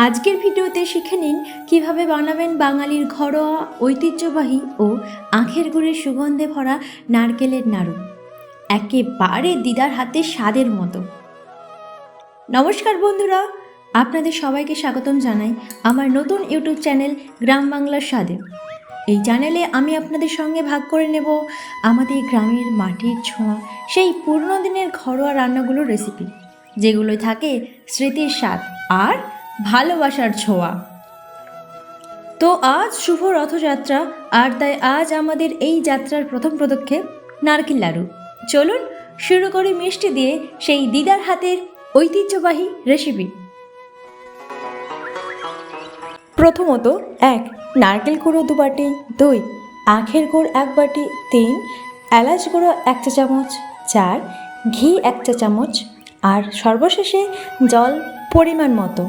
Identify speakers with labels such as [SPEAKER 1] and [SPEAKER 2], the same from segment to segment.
[SPEAKER 1] আজকের ভিডিওতে শিখে নিন কিভাবে বানাবেন বাঙালির ঘরোয়া ঐতিহ্যবাহী ও আখের গুড়ের সুগন্ধে ভরা নারকেলের নাড়ু, একেবারে দিদার হাতে স্বাদের মতো। নমস্কার বন্ধুরা, আপনাদের সবাইকে স্বাগতম জানাই আমার নতুন ইউটিউব চ্যানেল গ্রাম বাংলার স্বাদে। এই চ্যানেলে আমি আপনাদের সঙ্গে ভাগ করে নেব আমাদের গ্রামের মাটির ছোঁয়া, সেই পুরনো দিনের ঘরোয়া রান্নাগুলোর রেসিপি, যেগুলোয় থাকে স্মৃতির স্বাদ আর ভালোবাসার ছোঁয়া। তো আজ শুভ রথযাত্রা, আর তাই আজ আমাদের এই যাত্রার প্রথম পদক্ষেপ নারকেল লাড়ু। চলুন শুরু করি মিষ্টি দিয়ে সেই দিদার হাতের ঐতিহ্যবাহী রেসিপি। প্রথমত 1 নারকেল গুঁড়ো 2 বাটি, 2 আখের গুড় 1 বাটি, 3 এলাচ গুঁড়ো 1 চা চামচ, 4 ঘি 1 চা চামচ, আর সর্বশেষে জল পরিমাণ মতো।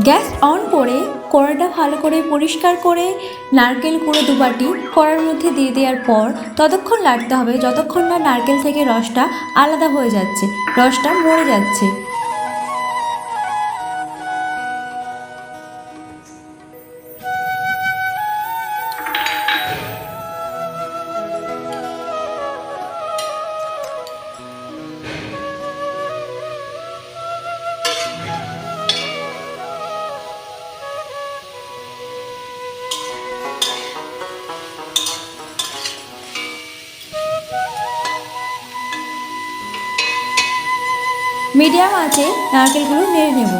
[SPEAKER 1] গ্যাস অন করে কড়াটা ভালো করে পরিষ্কার করে নারকেল কুড়ো 2 বাটি কড়ার মধ্যে দিয়ে দেওয়ার পর ততক্ষণ নাড়তে হবে যতক্ষণ না নারকেল থেকে রসটা আলাদা হয়ে যাচ্ছে, রসটা মরে যাচ্ছে। মিডিয়াম আঁচে নারকেলগুলো নেড়ে নেব।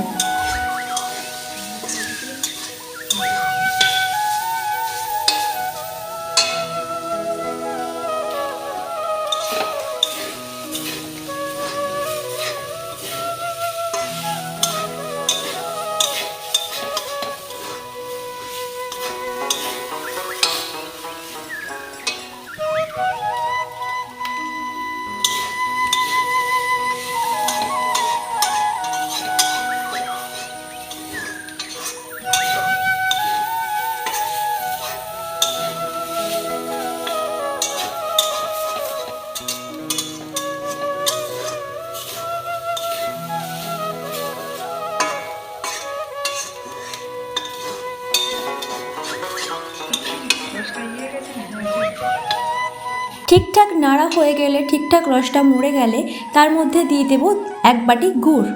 [SPEAKER 1] ঠিকঠাক নাড়া হয়ে গেলে, ঠিকঠাক রসটা মরে গেলে তার মধ্যে দিয়ে দেব 1 বাটি গুড়।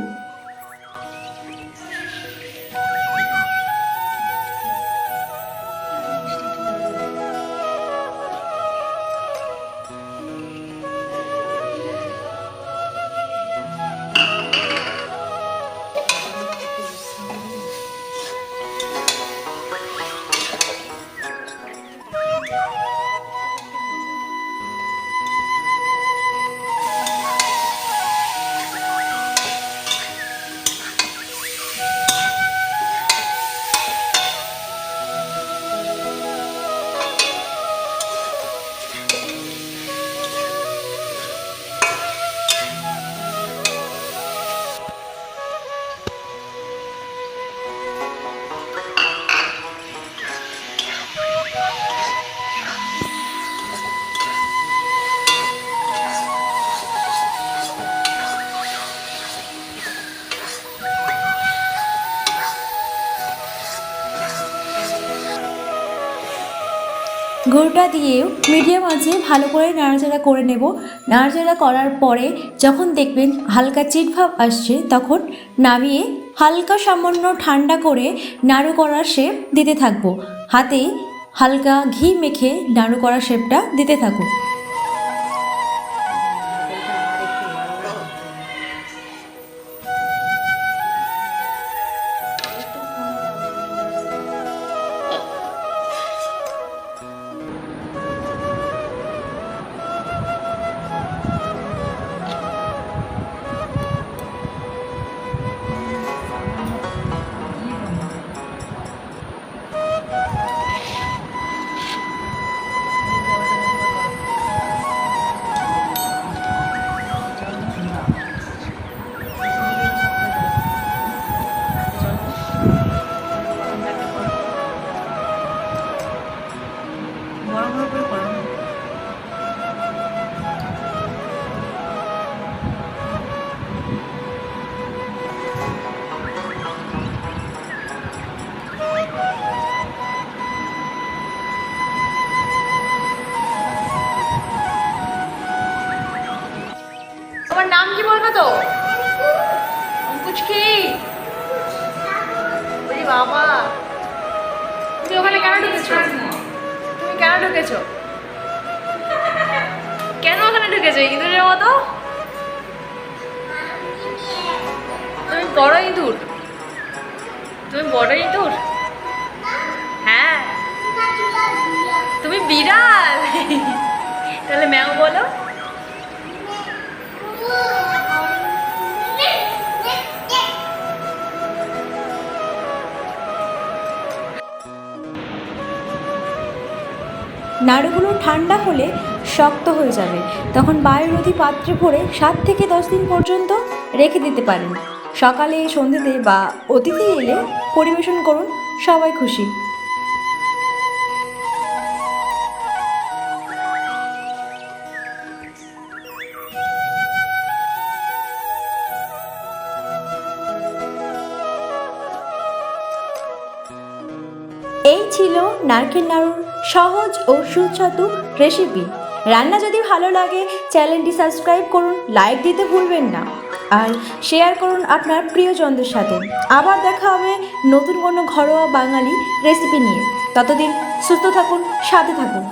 [SPEAKER 1] গুঁড়োটা দিয়েও মিডিয়াম আঁচে ভালো করে নাড়াচাড়া করে নেব। নাড়াচাড়া করার পরে যখন দেখবেন হালকা চিটভাব আসছে তখন নামিয়ে হালকা সামান্য ঠান্ডা করে নাড়ু করার শেপ দিতে থাকবো। হাতে হালকা ঘি মেখে নাড়ু করার শেপটা দিতে থাকো।
[SPEAKER 2] তোমার নাম কি বলবো তো? অঙ্কুচকি। ওরে বাবা, তুমি ওখানে কেন ঢুকেছো? তুমি কেন ঢুকেছো? কেন ওখানে ঢুকেছো ইঁদুরের মতো? তুমি বড় ইঁদুর? তুমি বড় ইঁদুর? হ্যাঁ, তুমি বিড়াল। তাহলে ম্যাও বলো।
[SPEAKER 1] নাড়ুগুলো ঠান্ডা হলে শক্ত হয়ে যাবে, তখন বায়ুরোধী পাত্রে ভরে 7 থেকে 10 দিন পর্যন্ত রেখে দিতে পারেন। সকালে, সন্ধ্যেতে বা অতিথি এলে পরিবেশন করুন, সবাই খুশি। এই ছিল নারকেল নাড়ুর সহজ ও সুস্বাদু রেসিপি। রান্না যদি ভালো লাগে চ্যানেলটি সাবস্ক্রাইব করুন, লাইক দিতে ভুলবেন না, আর শেয়ার করুন আপনার প্রিয়জনদের সাথে। আবার দেখা হবে নতুন কোনো ঘরোয়া বাঙালি রেসিপি নিয়ে। ততদিন সুস্থ থাকুন, সাথে থাকুন।